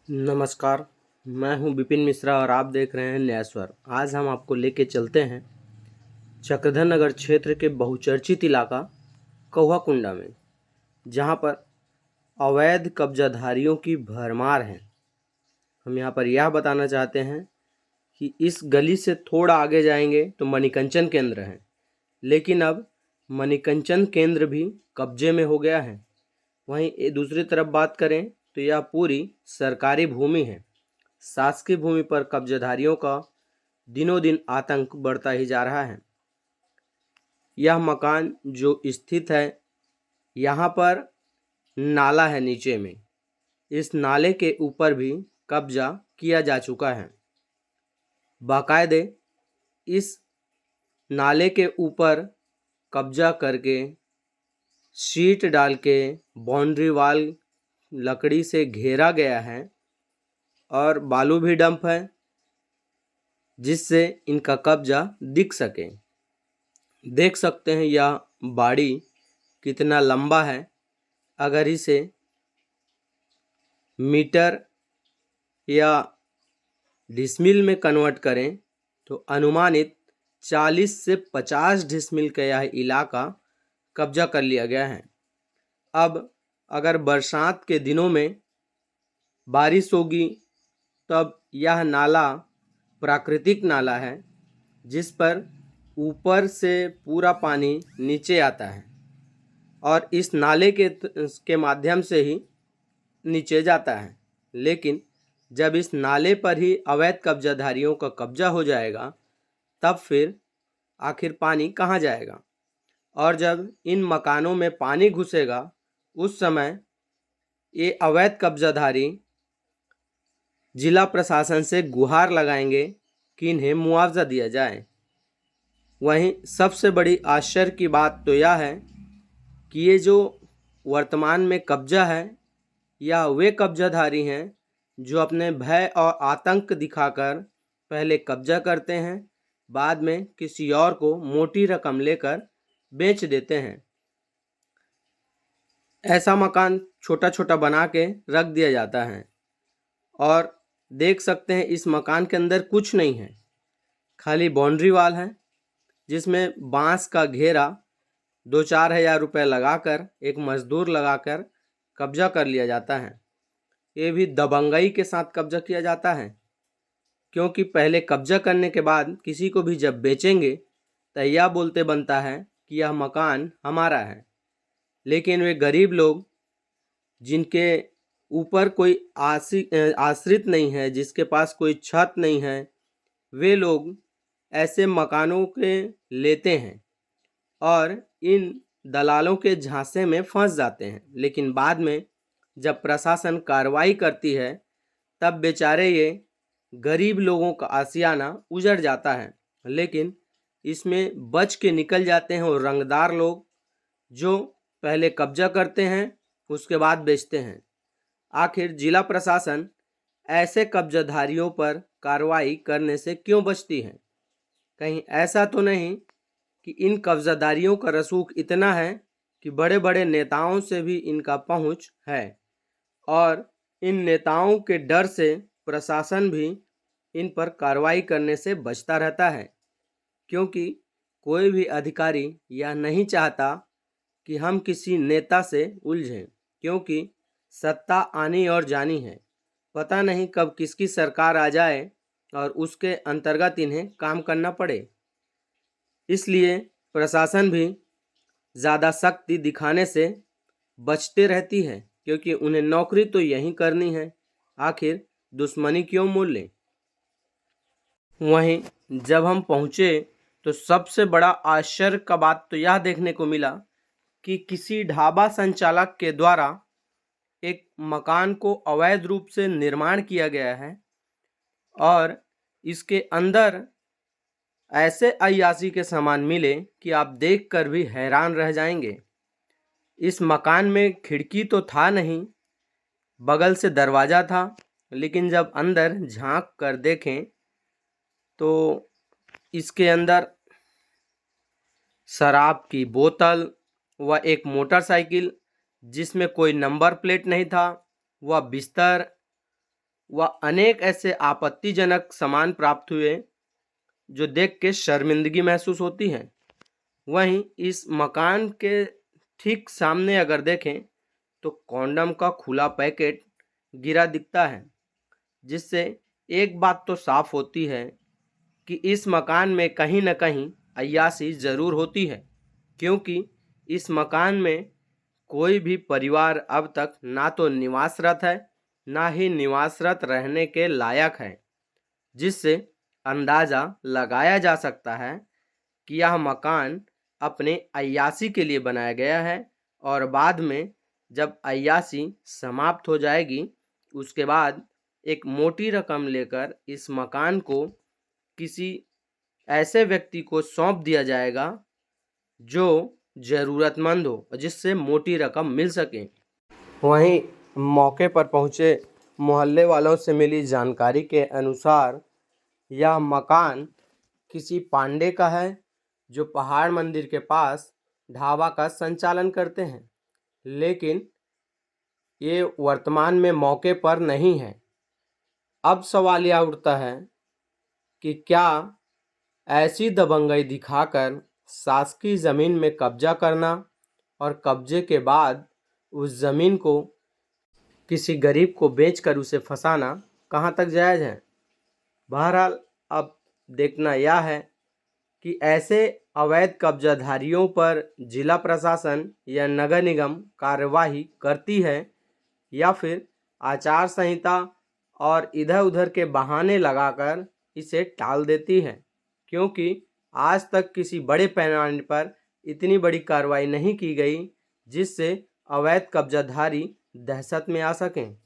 नमस्कार, मैं हूं विपिन मिश्रा और आप देख रहे हैं न्याय स्वर। आज हम आपको लेके चलते हैं चक्रधर नगर क्षेत्र के बहुचर्चित इलाका कौहाकुंडा में, जहां पर अवैध कब्जाधारियों की भरमार है। हम यहां पर यह बताना चाहते हैं कि इस गली से थोड़ा आगे जाएंगे तो मणिकंचन केंद्र है, लेकिन अब मणिकंचन केंद्र भी कब्जे में हो गया है। वहीं दूसरी तरफ बात करें तो यह पूरी सरकारी भूमि है। शासकीय भूमि पर कब्जाधारियों का दिनों दिन आतंक बढ़ता ही जा रहा है। यह मकान जो स्थित है, यहाँ पर नाला है नीचे में। इस नाले के ऊपर भी कब्जा किया जा चुका है। बाकायदे इस नाले के ऊपर कब्जा करके शीट डाल के बाउंड्री वाल लकड़ी से घेरा गया है और बालू भी डंप है, जिससे इनका कब्जा दिख सके। देख सकते हैं यह बाड़ी कितना लंबा है। अगर इसे मीटर या डिसमिल में कन्वर्ट करें तो अनुमानित 40 से 50 डिसमिल का यह इलाका कब्जा कर लिया गया है। अब अगर बरसात के दिनों में बारिश होगी तब यह नाला प्राकृतिक नाला है, जिस पर ऊपर से पूरा पानी नीचे आता है और इस नाले के माध्यम से ही नीचे जाता है। लेकिन जब इस नाले पर ही अवैध कब्जाधारियों का कब्जा हो जाएगा, तब फिर आखिर पानी कहाँ जाएगा? और जब इन मकानों में पानी घुसेगा, उस समय ये अवैध कब्जाधारी जिला प्रशासन से गुहार लगाएंगे कि इन्हें मुआवजा दिया जाए। वहीं सबसे बड़ी आश्चर्य की बात तो यह है कि ये जो वर्तमान में कब्जा है, यह वे कब्जाधारी हैं जो अपने भय और आतंक दिखाकर पहले कब्जा करते हैं, बाद में किसी और को मोटी रकम लेकर बेच देते हैं। ऐसा मकान छोटा छोटा बना के रख दिया जाता है और देख सकते हैं इस मकान के अंदर कुछ नहीं है, खाली बाउंड्री वाल है, जिसमें बांस का घेरा 2-4 हज़ार रुपये लगाकर एक मजदूर लगाकर कब्जा कर लिया जाता है। ये भी दबंगई के साथ कब्जा किया जाता है, क्योंकि पहले कब्जा करने के बाद किसी को भी जब बेचेंगे तो यह बोलते बनता है कि यह मकान हमारा है। लेकिन वे गरीब लोग जिनके ऊपर कोई आश्रित नहीं है, जिसके पास कोई छत नहीं है, वे लोग ऐसे मकानों के लेते हैं और इन दलालों के झांसे में फंस जाते हैं। लेकिन बाद में जब प्रशासन कार्रवाई करती है, तब बेचारे ये गरीब लोगों का आशियाना उजड़ जाता है। लेकिन इसमें बच के निकल जाते हैं और रंगदार लोग, जो पहले कब्जा करते हैं उसके बाद बेचते हैं। आखिर जिला प्रशासन ऐसे कब्जाधारियों पर कार्रवाई करने से क्यों बचती है? कहीं ऐसा तो नहीं कि इन कब्जाधारियों का रसूख इतना है कि बड़े बड़े नेताओं से भी इनका पहुंच है और इन नेताओं के डर से प्रशासन भी इन पर कार्रवाई करने से बचता रहता है, क्योंकि कोई भी अधिकारी यह नहीं चाहता कि हम किसी नेता से उलझें, क्योंकि सत्ता आनी और जानी है। पता नहीं कब किसकी सरकार आ जाए और उसके अंतर्गत इन्हें काम करना पड़े। इसलिए प्रशासन भी ज़्यादा सख्ती दिखाने से बचते रहती है, क्योंकि उन्हें नौकरी तो यहीं करनी है, आखिर दुश्मनी क्यों मोल लें। वहीं जब हम पहुँचे तो सबसे बड़ा आश्चर्य का बात तो यह देखने को मिला कि किसी ढाबा संचालक के द्वारा एक मकान को अवैध रूप से निर्माण किया गया है और इसके अंदर ऐसे अय्याशी के सामान मिले कि आप देखकर भी हैरान रह जाएंगे। इस मकान में खिड़की तो था नहीं, बगल से दरवाज़ा था, लेकिन जब अंदर झांक कर देखें तो इसके अंदर शराब की बोतल व एक मोटरसाइकिल जिसमें कोई नंबर प्लेट नहीं था, वह बिस्तर व अनेक ऐसे आपत्तिजनक सामान प्राप्त हुए जो देख के शर्मिंदगी महसूस होती है। वहीं इस मकान के ठीक सामने अगर देखें तो कॉन्डम का खुला पैकेट गिरा दिखता है, जिससे एक बात तो साफ होती है कि इस मकान में कहीं न कहीं अय्याशी ज़रूर होती है, क्योंकि इस मकान में कोई भी परिवार अब तक ना तो निवासरत है, ना ही निवासरत रहने के लायक है, जिससे अंदाज़ा लगाया जा सकता है कि यह मकान अपने अय्याशी के लिए बनाया गया है और बाद में जब अय्याशी समाप्त हो जाएगी उसके बाद एक मोटी रकम लेकर इस मकान को किसी ऐसे व्यक्ति को सौंप दिया जाएगा जो ज़रूरतमंद हो और जिससे मोटी रकम मिल सके। वहीं मौके पर पहुंचे मोहल्ले वालों से मिली जानकारी के अनुसार यह मकान किसी पांडे का है जो पहाड़ मंदिर के पास ढाबा का संचालन करते हैं, लेकिन ये वर्तमान में मौके पर नहीं है। अब सवाल यह उठता है कि क्या ऐसी दबंगई दिखाकर शासकीय ज़मीन में कब्जा करना और कब्जे के बाद उस ज़मीन को किसी गरीब को बेचकर उसे फंसाना कहाँ तक जायज़ है। बहरहाल अब देखना यह है कि ऐसे अवैध कब्जाधारियों पर जिला प्रशासन या नगर निगम कार्यवाही करती है या फिर आचार संहिता और इधर उधर के बहाने लगाकर इसे टाल देती है, क्योंकि आज तक किसी बड़े पैमाने पर इतनी बड़ी कार्रवाई नहीं की गई जिससे अवैध कब्जाधारी दहशत में आ सकें।